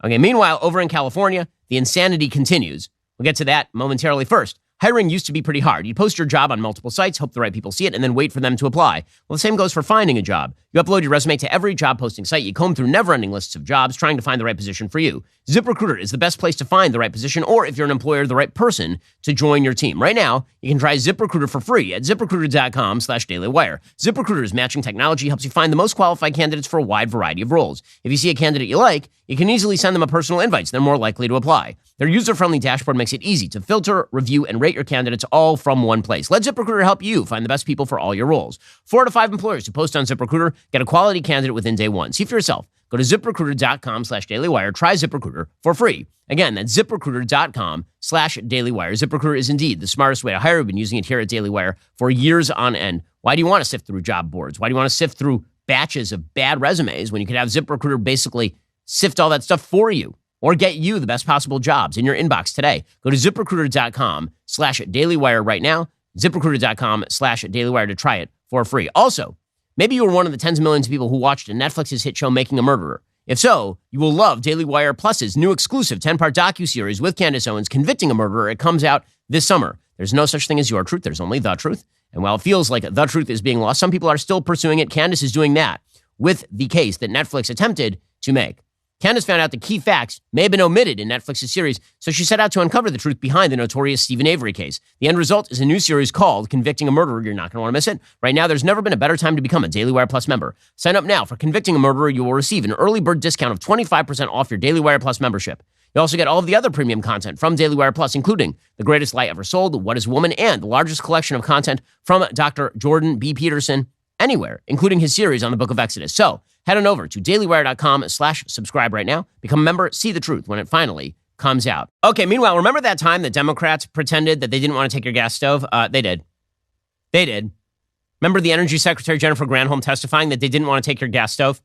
Okay, meanwhile, over in California, the insanity continues. We'll get to that momentarily. First, hiring used to be pretty hard. You post your job on multiple sites, hope the right people see it, and then wait for them to apply. Well, the same goes for finding a job. You upload your resume to every job posting site. You comb through never-ending lists of jobs trying to find the right position for you. ZipRecruiter is the best place to find the right position, or if you're an employer, the right person to join your team. Right now, you can try ZipRecruiter for free at ZipRecruiter.com/dailywire. ZipRecruiter's matching technology helps you find the most qualified candidates for a wide variety of roles. If you see a candidate you like, you can easily send them a personal invite so they're more likely to apply. Their user-friendly dashboard makes it easy to filter, review, and rate your candidates all from one place. Let ZipRecruiter help you find the best people for all your roles. 4 to 5 employers who post on ZipRecruiter get a quality candidate within day one. See for yourself. Go to ZipRecruiter.com/dailywire. Try ZipRecruiter for free. Again, that's ZipRecruiter.com/dailywire. ZipRecruiter is indeed the smartest way to hire. We've been using it here at Daily Wire for years on end. Why do you want to sift through job boards? Why do you want to sift through batches of bad resumes when you could have ZipRecruiter basically sift all that stuff for you or get you the best possible jobs in your inbox today? Go to ZipRecruiter.com/dailywire right now. ZipRecruiter.com/dailywire to try it for free. Also, maybe you were one of the tens of millions of people who watched Netflix's hit show Making a Murderer. If so, you will love Daily Wire Plus's new exclusive 10-part docuseries with Candace Owens, Convicting a Murderer. It comes out this summer. There's no such thing as your truth. There's only the truth. And while it feels like the truth is being lost, some people are still pursuing it. Candace is doing that with the case that Netflix attempted to make. Candace found out the key facts may have been omitted in Netflix's series, so she set out to uncover the truth behind the notorious Stephen Avery case. The end result is a new series called Convicting a Murderer. You're not going to want to miss it. Right now, there's never been a better time to become a Daily Wire Plus member. Sign up now for Convicting a Murderer. You will receive an early bird discount of 25% off your Daily Wire Plus membership. You also get all of the other premium content from Daily Wire Plus, including The Greatest Lie Ever Sold, What is Woman, and the largest collection of content from Dr. Jordan B. Peterson anywhere, including his series on the Book of Exodus. So head on over to dailywire.com/subscribe right now. Become a member, see the truth when it finally comes out. Okay, meanwhile, remember that time that Democrats pretended that they didn't want to take your gas stove? They did. They did. Remember the Energy Secretary Jennifer Granholm testifying that they didn't want to take your gas stove?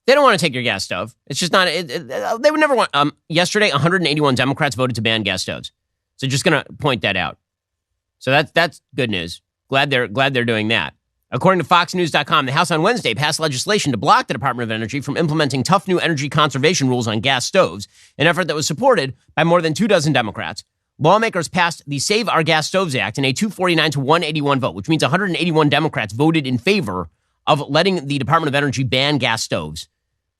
They don't want to take your gas stove. It's just not, they would never want, yesterday, 181 Democrats voted to ban gas stoves. So just going to point that out. So that's good news. Glad they're doing that. According to FoxNews.com, the House on Wednesday passed legislation to block the Department of Energy from implementing tough new energy conservation rules on gas stoves, an effort that was supported by more than 24 Democrats. Lawmakers passed the Save Our Gas Stoves Act in a 249 to 181 vote, which means 181 Democrats voted in favor of letting the Department of Energy ban gas stoves.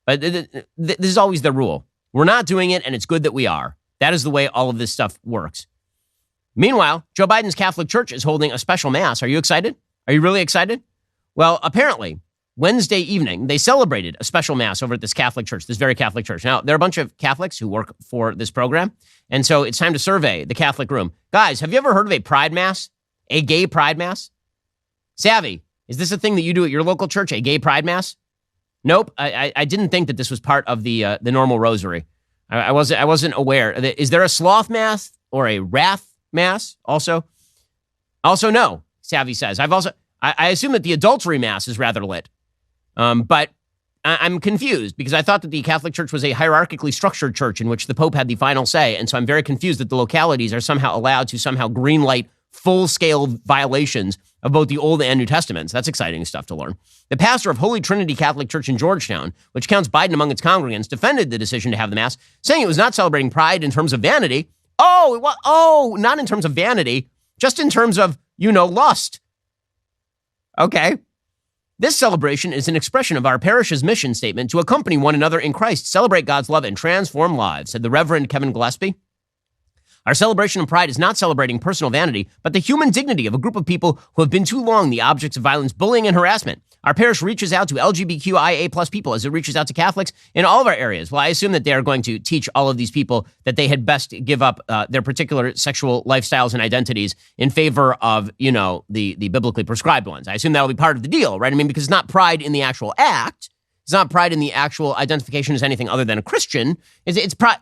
But this is always the rule. We're not doing it, and it's good that we are. That is the way all of this stuff works. Meanwhile, Joe Biden's Catholic Church is holding a special mass. Are you excited? Are you really excited? Well, apparently, Wednesday evening, they celebrated a special mass over at this Catholic church, this very Catholic church. Now, there are a bunch of Catholics who work for this program, and so it's time to survey the Catholic room. Guys, have you ever heard of a pride mass? A gay pride mass? Savvy, is this a thing that you do at your local church, a gay pride mass? Nope, I didn't think that this was part of the normal rosary. I wasn't aware. Is there a sloth mass or a wrath mass also? Also, no, Savvy says. I assume that the adultery mass is rather lit. But I'm confused because I thought that the Catholic Church was a hierarchically structured church in which the Pope had the final say. And so I'm very confused that the localities are somehow allowed to somehow greenlight full-scale violations of both the Old and New Testaments. That's exciting stuff to learn. The pastor of Holy Trinity Catholic Church in Georgetown, which counts Biden among its congregants, defended the decision to have the Mass, saying it was not celebrating pride in terms of vanity. Not in terms of vanity, just in terms of, lust. Okay. This celebration is an expression of our parish's mission statement to accompany one another in Christ, celebrate God's love, and transform lives, said the Reverend Kevin Gillespie. Our celebration of pride is not celebrating personal vanity, but the human dignity of a group of people who have been too long the objects of violence, bullying, and harassment. Our parish reaches out to LGBTQIA plus people as it reaches out to Catholics in all of our areas. Well, I assume that they are going to teach all of these people that they had best give up their particular sexual lifestyles and identities in favor of, the biblically prescribed ones. I assume that'll be part of the deal, right? I mean, because it's not pride in the actual act. It's not pride in the actual identification as anything other than a Christian. It's pride.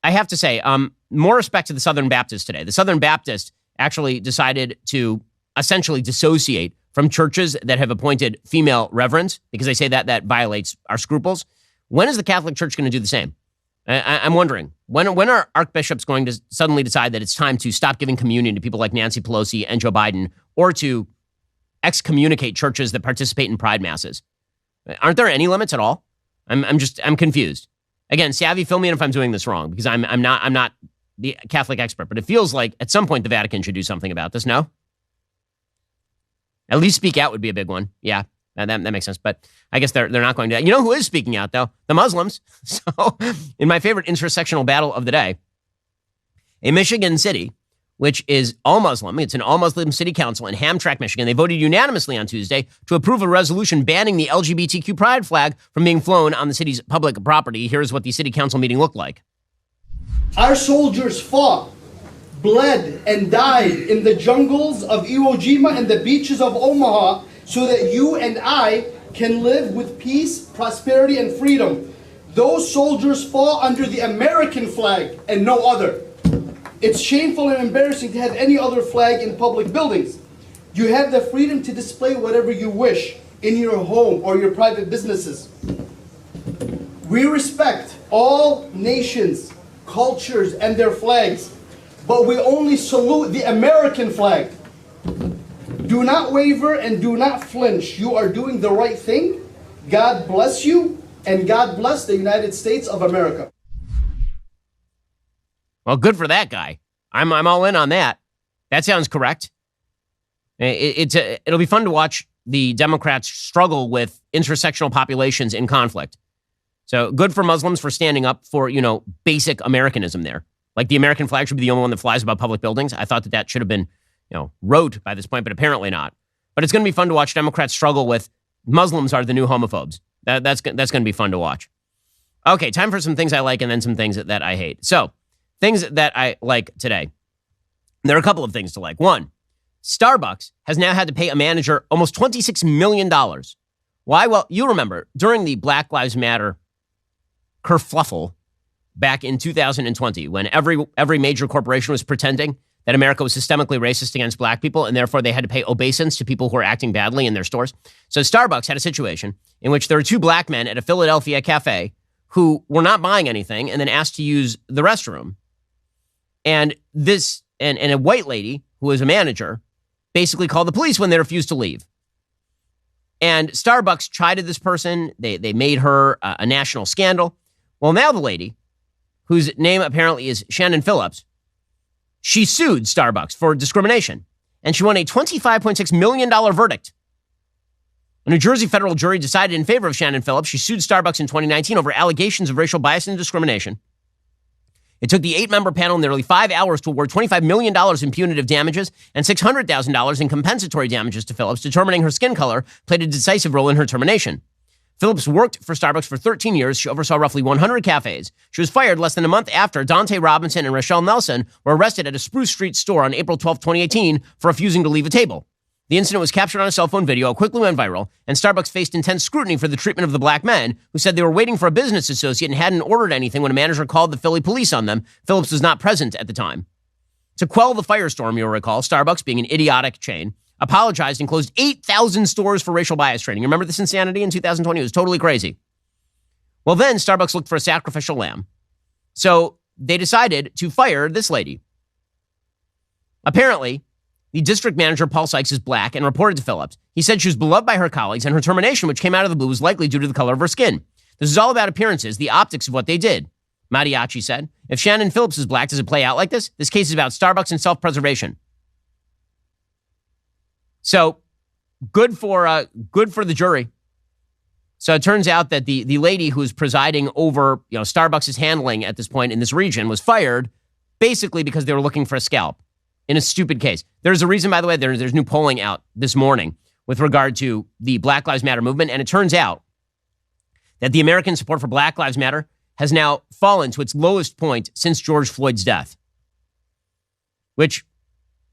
I have to say, more respect to the Southern Baptists today. The Southern Baptists actually decided to essentially dissociate from churches that have appointed female reverends because they say that violates our scruples. When is the Catholic Church going to do the same? I'm wondering. When are archbishops going to suddenly decide that it's time to stop giving communion to people like Nancy Pelosi and Joe Biden, or to excommunicate churches that participate in pride masses? Aren't there any limits at all? I'm confused. Again, Savvy, fill me in if I'm doing this wrong, because I'm not the Catholic expert, but it feels like at some point the Vatican should do something about this, no? At least speak out would be a big one. Yeah, that makes sense, but I guess they're not going to. You know who is speaking out, though? The Muslims. So, in my favorite intersectional battle of the day, a Michigan city, which is all Muslim, it's an all-Muslim city council in Hamtramck, Michigan. They voted unanimously on Tuesday to approve a resolution banning the LGBTQ pride flag from being flown on the city's public property. Here's what the city council meeting looked like. Our soldiers fought, bled, and died in the jungles of Iwo Jima and the beaches of Omaha so that you and I can live with peace, prosperity, and freedom. Those soldiers fought under the American flag and no other. It's shameful and embarrassing to have any other flag in public buildings. You have the freedom to display whatever you wish in your home or your private businesses. We respect all nations, cultures, and their flags, but we only salute the American flag. Do not waver and do not flinch. You are doing the right thing. God bless you, and God bless the United States of America. Well, good for that guy. I'm all in on that. That sounds correct. It'll be fun to watch the Democrats struggle with intersectional populations in conflict. So good for Muslims for standing up for, basic Americanism there. Like the American flag should be the only one that flies above public buildings. I thought that should have been, wrote by this point, but apparently not. But it's going to be fun to watch Democrats struggle with Muslims are the new homophobes. That's going to be fun to watch. Okay, time for some things I like and then some things that I hate. So, things that I like today. There are a couple of things to like. One, Starbucks has now had to pay a manager almost $26 million. Why? Well, you remember, during the Black Lives Matter kerfluffle back in 2020, when every major corporation was pretending that America was systemically racist against black people, and therefore they had to pay obeisance to people who were acting badly in their stores. So Starbucks had a situation in which there were two black men at a Philadelphia cafe who were not buying anything and then asked to use the restroom. And a white lady, who was a manager, basically called the police when they refused to leave. And Starbucks chided this person. They made her a national scandal. Well, now the lady, whose name apparently is Shannon Phillips, she sued Starbucks for discrimination. And she won a $25.6 million verdict. A New Jersey federal jury decided in favor of Shannon Phillips. She sued Starbucks in 2019 over allegations of racial bias and discrimination. It took the 8-member panel nearly 5 hours to award $25 million in punitive damages and $600,000 in compensatory damages to Phillips, determining her skin color played a decisive role in her termination. Phillips worked for Starbucks for 13 years. She oversaw roughly 100 cafes. She was fired less than a month after Dante Robinson and Rochelle Nelson were arrested at a Spruce Street store on April 12, 2018 for refusing to leave a table. The incident was captured on a cell phone video, quickly went viral, and Starbucks faced intense scrutiny for the treatment of the black men, who said they were waiting for a business associate and hadn't ordered anything when a manager called the Philly police on them. Phillips was not present at the time. To quell the firestorm, you'll recall, Starbucks, being an idiotic chain, apologized and closed 8,000 stores for racial bias training. Remember this insanity in 2020? It was totally crazy. Well, then Starbucks looked for a sacrificial lamb. So they decided to fire this lady. Apparently, the district manager, Paul Sykes, is black and reported to Phillips. He said she was beloved by her colleagues, and her termination, which came out of the blue, was likely due to the color of her skin. This is all about appearances, the optics of what they did. Mariachi said, if Shannon Phillips is black, does it play out like this? This case is about Starbucks and self-preservation. So, good for the jury. So it turns out that the lady who's presiding over Starbucks' handling at this point in this region was fired basically because they were looking for a scalp in a stupid case. There's a reason, by the way, there's new polling out this morning with regard to the Black Lives Matter movement, and it turns out that the American support for Black Lives Matter has now fallen to its lowest point since George Floyd's death. Which,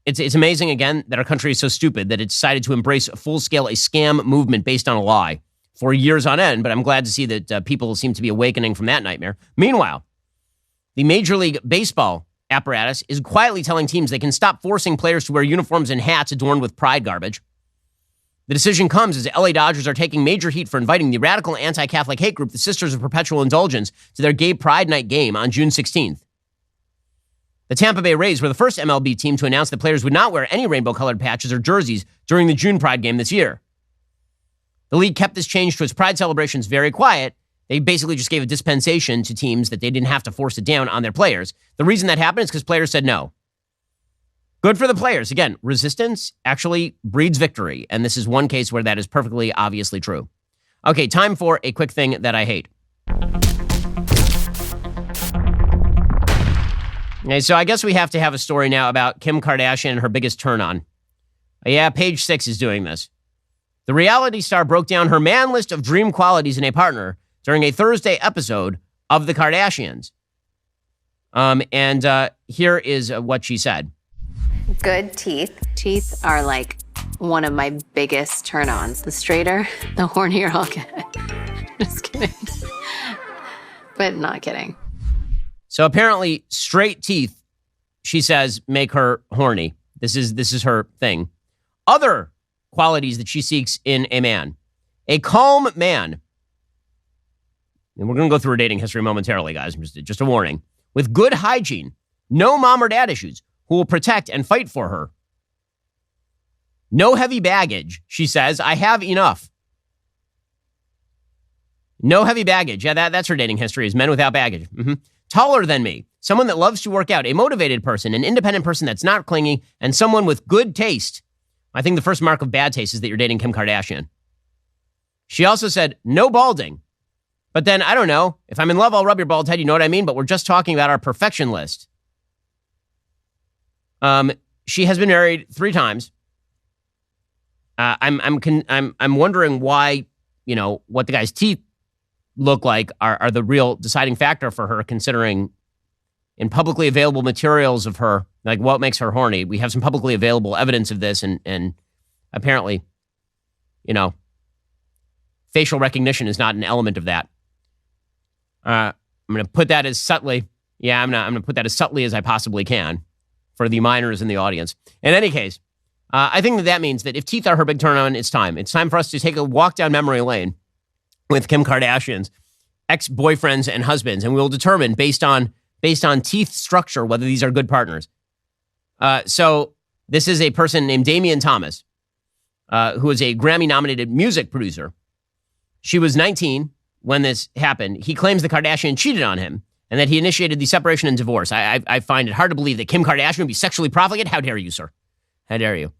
it's amazing, again, that our country is so stupid that it decided to embrace a full-scale, a scam movement based on a lie for years on end, but I'm glad to see that people seem to be awakening from that nightmare. Meanwhile, the Major League Baseball apparatus is quietly telling teams they can stop forcing players to wear uniforms and hats adorned with pride garbage. The decision comes as the LA Dodgers are taking major heat for inviting the radical anti-Catholic hate group, the Sisters of Perpetual Indulgence, to their Gay Pride Night game on June 16th. The Tampa Bay Rays were the first MLB team to announce that players would not wear any rainbow-colored patches or jerseys during the June Pride game this year. The league kept this change to its Pride celebrations very quiet. They basically just gave a dispensation to teams that they didn't have to force it down on their players. The reason that happened is because players said no. Good for the players. Again, resistance actually breeds victory, and this is one case where that is perfectly obviously true. Okay, time for a quick thing that I hate. Okay, so I guess we have to have a story now about Kim Kardashian and her biggest turn-on. Yeah, Page 6 is doing this. The reality star broke down her man list of dream qualities in a partner during a Thursday episode of The Kardashians. Here is what she said. Good teeth. Teeth are like one of my biggest turn-ons. The straighter, the hornier I'll get. Just kidding. But not kidding. So apparently straight teeth, she says, make her horny. This is her thing. Other qualities that she seeks in a man. A calm man. And we're going to go through her dating history momentarily, guys. Just a warning. With good hygiene, no mom or dad issues, who will protect and fight for her. No heavy baggage, she says. I have enough. No heavy baggage. Yeah, that's her dating history, is men without baggage. Mm-hmm. taller than me, someone that loves to work out, a motivated person, an independent person that's not clingy, and someone with good taste. I think the first mark of bad taste is that you're dating Kim Kardashian. She also said, no balding. But then, I don't know, if I'm in love, I'll rub your bald head, you know what I mean? But we're just talking about our perfection list. She has been married 3 times. I'm wondering why, what the guy's teeth look like are the real deciding factor for her, considering in publicly available materials of her, like what makes her horny. We have some publicly available evidence of this, and apparently, facial recognition is not an element of that. I'm going to put that as subtly. Yeah, I'm going to put that as subtly as I possibly can for the minors in the audience. In any case, I think that means that if teeth are her big turn on, it's time. It's time for us to take a walk down memory lane with Kim Kardashian's ex-boyfriends and husbands, and we'll determine based on teeth structure whether these are good partners. So this is a person named Damian Thomas, who is a Grammy-nominated music producer. She was 19 when this happened. He claims the Kardashian cheated on him and that he initiated the separation and divorce. I find it hard to believe that Kim Kardashian would be sexually profligate. How dare you, sir? How dare you?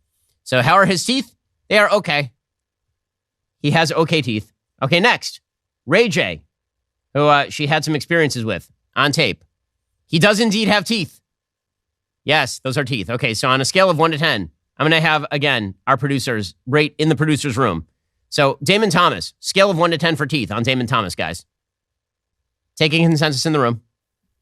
So how are his teeth? They are okay. He has okay teeth. Okay, next. Ray J, who she had some experiences with on tape. He does indeed have teeth. Yes, those are teeth. Okay, so on a scale of 1 to 10, I'm going to have, again, our producers rate in the producer's room. So Damon Thomas, scale of 1 to 10 for teeth on Damon Thomas, guys. Taking consensus in the room.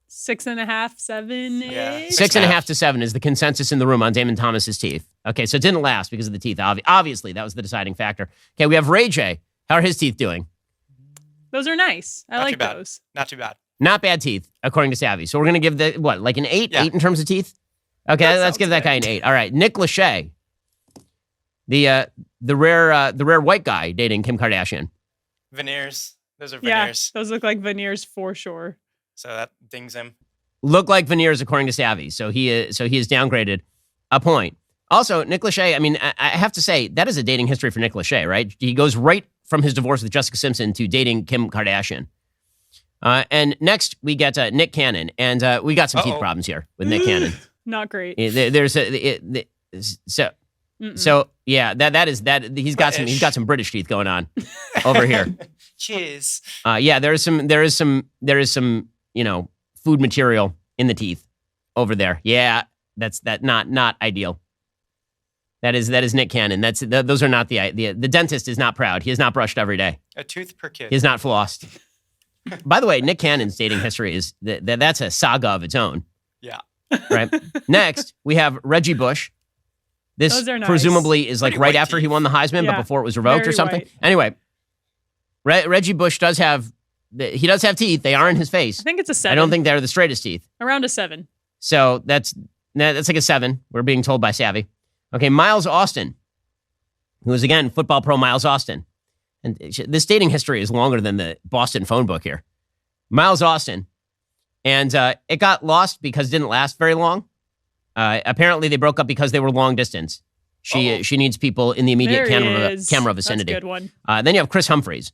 6.5, 7, 8. Yeah, 6.5 to 7 is the consensus in the room on Damon Thomas's teeth. Okay, so it didn't last because of the teeth. Obviously, that was the deciding factor. Okay, we have Ray J. How are his teeth doing? Those are nice. I like those. Not too bad. Not bad teeth, according to Savvy. So we're going to give like an 8? Yeah. 8 in terms of teeth? Okay, let's give that guy an 8. All right, Nick Lachey, the rare white guy dating Kim Kardashian. Veneers. Those are veneers. Yeah, those look like veneers for sure. So that dings him. Look like veneers, according to Savvy. So he is downgraded a point. Also, Nick Lachey, I mean, I have to say, that is a dating history for Nick Lachey, right? He goes right from his divorce with Jessica Simpson to dating Kim Kardashian. And next, we get Nick Cannon. And we got some teeth problems here with Nick Cannon. Not great. There's so yeah, that is he's got some British teeth going on over here. Cheers. Yeah, there is some food material in the teeth over there. Yeah, that's not ideal. That is Nick Cannon. Those are not the dentist is not proud. He is not brushed every day. A tooth per kid. He is not flossed. By the way, Nick Cannon's dating history is that's a saga of its own. Yeah. Right. Next, we have Reggie Bush. This Those are nice. presumably is like Pretty right white after he teeth. won the Heisman, but before it was revoked Very or something. white. Anyway, Reggie Bush does have teeth. They are in his face. I think it's a 7. I don't think they're the straightest teeth. Around a 7. So that's like a 7. We're being told by Savvy. Okay, Miles Austin, who is again football pro Miles Austin, and this dating history is longer than the Boston phone book here. Miles Austin, and it got lost because it didn't last very long. Apparently, they broke up because they were long distance. She needs people in the immediate camera vicinity. That's a good one. Then you have Chris Humphries.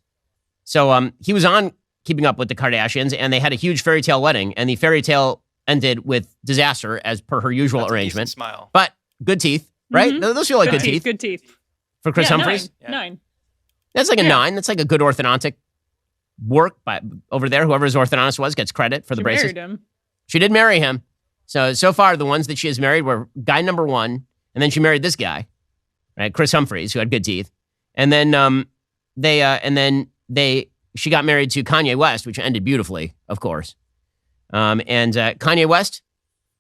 So he was on Keeping Up with the Kardashians, and they had a huge fairy tale wedding, and the fairy tale ended with disaster as per her usual That's arrangement. A decent smile. But good teeth, right? Mhm. Those feel like good teeth. Good teeth. For Chris Humphries. 9. That's like a 9. That's like a good orthodontic work by over there. Whoever his orthodontist was gets credit for the braces. Married him. She did marry him. So far, the ones that she has married were guy number 1, and then she married this guy, right, Chris Humphries, who had good teeth, and then she got married to Kanye West, which ended beautifully, of course. And Kanye West,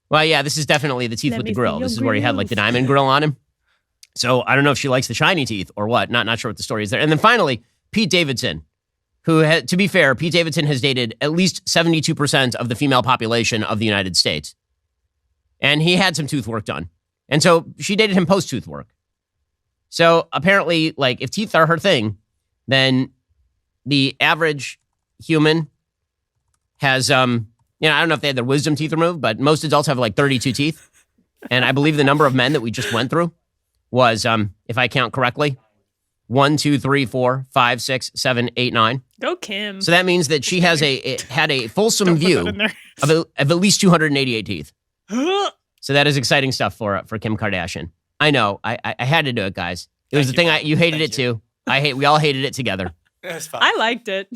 well, yeah, this is definitely the teeth with the grill. This is where he had like the diamond grill on him. So I don't know if she likes the shiny teeth or what. Not sure what the story is there. And then finally, Pete Davidson, who, to be fair, Pete Davidson has dated at least 72% of the female population of the United States. And he had some tooth work done. And so she dated him post-tooth work. So apparently, like, if teeth are her thing, then the average human has, I don't know if they had their wisdom teeth removed, but most adults have like 32 teeth. And I believe the number of men that we just went through was, if I count correctly, 1, 2, 3, 4, 5, 6, 7, 8, 9. Go Kim. So that means that she has had a fulsome view of at least 288 teeth. So that is exciting stuff for Kim Kardashian. I know. I had to do it, guys. It was the thing you hated it too. We all hated it together. That's fine. I liked it.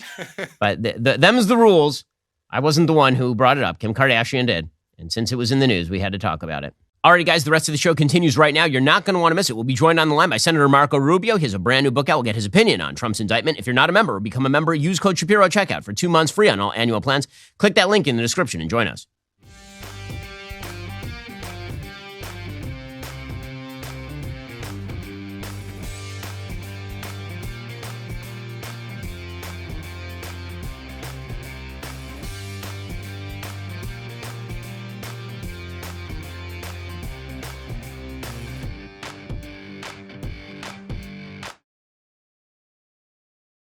But them's the rules. I wasn't the one who brought it up. Kim Kardashian did. And since it was in the news, we had to talk about it. Alrighty, guys, the rest of the show continues right now. You're not going to want to miss it. We'll be joined on the line by Senator Marco Rubio. He has a brand new book out. We'll get his opinion on Trump's indictment. If you're not a member or become a member, use code Shapiro at checkout for 2 months free on all annual plans. Click that link in the description and join us.